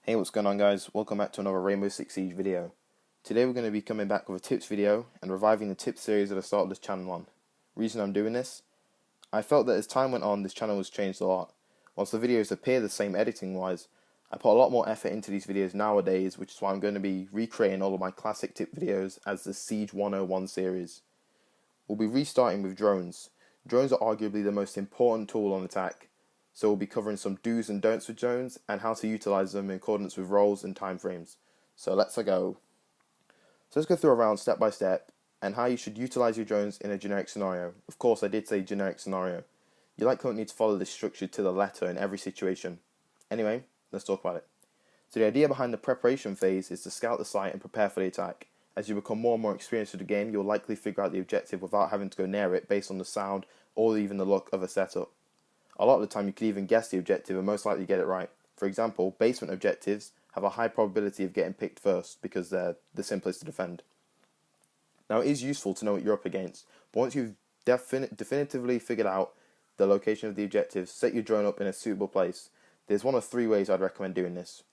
Hey, what's going on, guys? Welcome back to another Rainbow Six Siege video. Today we're going to be coming back with a tips video and reviving the tips series that I started this channel on. Reason I'm doing this, I felt that as time went on this channel has changed a lot. Whilst the videos appear the same editing wise, I put a lot more effort into these videos nowadays, which is why I'm going to be recreating all of my classic tip videos as the Siege 101 series. We'll be restarting with drones. Drones are arguably the most important tool on attack, so we'll be covering some do's and don'ts with drones and how to utilize them in accordance with roles and time frames. So let's go. So let's go through a round step by step and how you should utilize your drones in a generic scenario. Of course, I did say generic scenario. You likely won't need to follow this structure to the letter in every situation. Anyway, let's talk about it. So the idea behind the preparation phase is to scout the site and prepare for the attack. As you become more and more experienced with the game, you'll likely figure out the objective without having to go near it based on the sound or even the look of a setup. A lot of the time you could even guess the objective and most likely get it right. For example, basement objectives have a high probability of getting picked first because they're the simplest to defend. Now it is useful to know what you're up against, but once you've definitively figured out the location of the objectives, set your drone up in a suitable place. There's one of three ways I'd recommend doing this.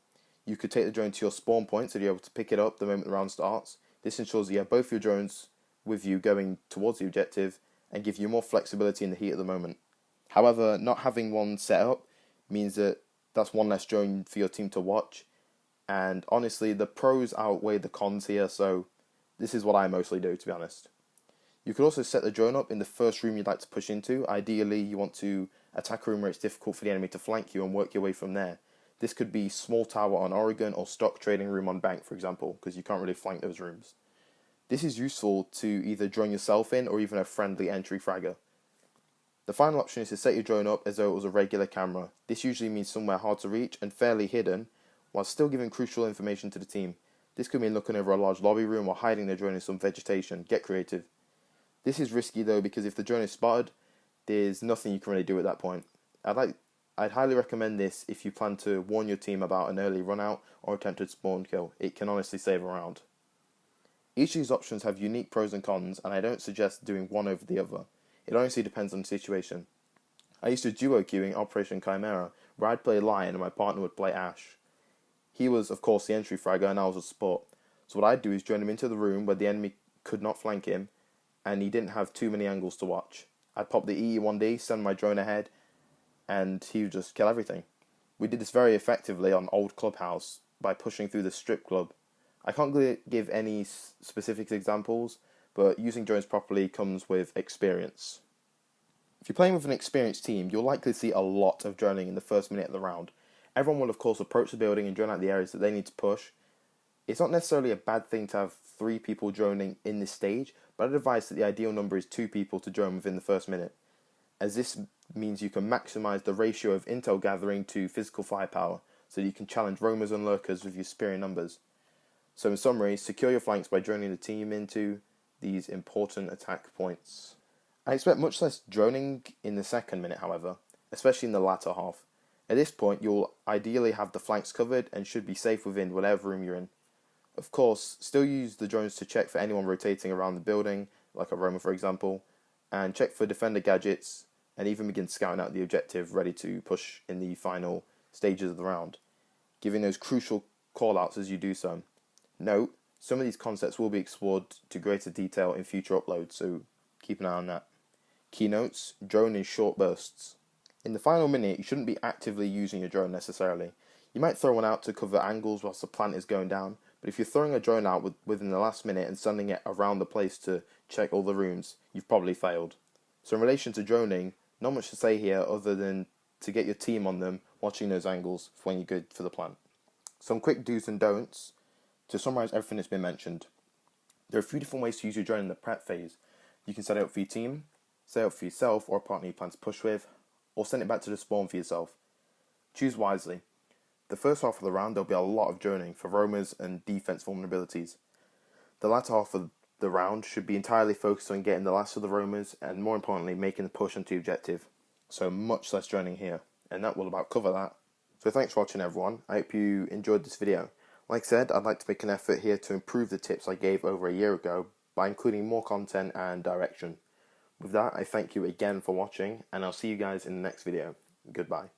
You could take the drone to your spawn point so you're able to pick it up the moment the round starts. This ensures that you have both your drones with you going towards the objective and give you more flexibility in the heat of the moment. However, not having one set up means that that's one less drone for your team to watch, and honestly the pros outweigh the cons here, so this is what I mostly do, to be honest. You could also set the drone up in the first room you'd like to push into. Ideally you want to attack a room where it's difficult for the enemy to flank you and work your way from there. This could be small tower on Oregon or stock trading room on Bank, for example, because you can't really flank those rooms. This is useful to either drone yourself in or even a friendly entry fragger. The final option is to set your drone up as though it was a regular camera. This usually means somewhere hard to reach and fairly hidden, while still giving crucial information to the team. This could mean looking over a large lobby room or hiding the drone in some vegetation. Get creative. This is risky though, because if the drone is spotted, there's nothing you can really do at that point. I'd highly recommend this if you plan to warn your team about an early run out or attempted spawn kill. It can honestly save a round. Each of these options have unique pros and cons, and I don't suggest doing one over the other. It honestly depends on the situation. I used to duo queuing Operation Chimera, where I'd play Lion and my partner would play Ash. He was, of course, the entry fragger and I was a support. So what I'd do is join him into the room where the enemy could not flank him, and he didn't have too many angles to watch. I'd pop the EE1D, send my drone ahead, and he would just kill everything. We did this very effectively on Old Clubhouse by pushing through the strip club. I can't give any specific examples, but using drones properly comes with experience. If you're playing with an experienced team, you'll likely see a lot of droning in the first minute of the round. Everyone will of course approach the building and drone out the areas that they need to push. It's not necessarily a bad thing to have 3 people droning in this stage, but I'd advise that the ideal number is 2 people to drone within the first minute, as this means you can maximize the ratio of intel gathering to physical firepower, so that you can challenge roamers and lurkers with your superior numbers. So in summary, secure your flanks by droning the team into these important attack points. I expect much less droning in the second minute, however, especially in the latter half. At this point, you'll ideally have the flanks covered and should be safe within whatever room you're in. Of course, still use the drones to check for anyone rotating around the building, like a roamer for example, and check for defender gadgets, and even begin scouting out the objective ready to push in the final stages of the round, giving those crucial callouts as you do so. Note, some of these concepts will be explored to greater detail in future uploads, so keep an eye on that. Keynotes: drone in short bursts. In the final minute, you shouldn't be actively using your drone necessarily. You might throw one out to cover angles whilst the plant is going down, but if you're throwing a drone out within the last minute and sending it around the place to check all the rooms, you've probably failed. So in relation to droning, not much to say here other than to get your team on them watching those angles for when you're good for the plant. Some quick do's and don'ts to summarize everything that's been mentioned. There are a few different ways to use your drone in the prep phase. You can set it up for your team, set it up for yourself or a partner you plan to push with, or send it back to the spawn for yourself. Choose wisely. The first half of the round there'll be a lot of droning for roamers and defense vulnerabilities. The latter half of the round should be entirely focused on getting the last of the roamers and more importantly making the push onto the objective. So much less droning here, and that will about cover that. So thanks for watching everyone. I hope you enjoyed this video. Like I said, I'd like to make an effort here to improve the tips I gave over a year ago by including more content and direction. With that, I thank you again for watching, and I'll see you guys in the next video. Goodbye.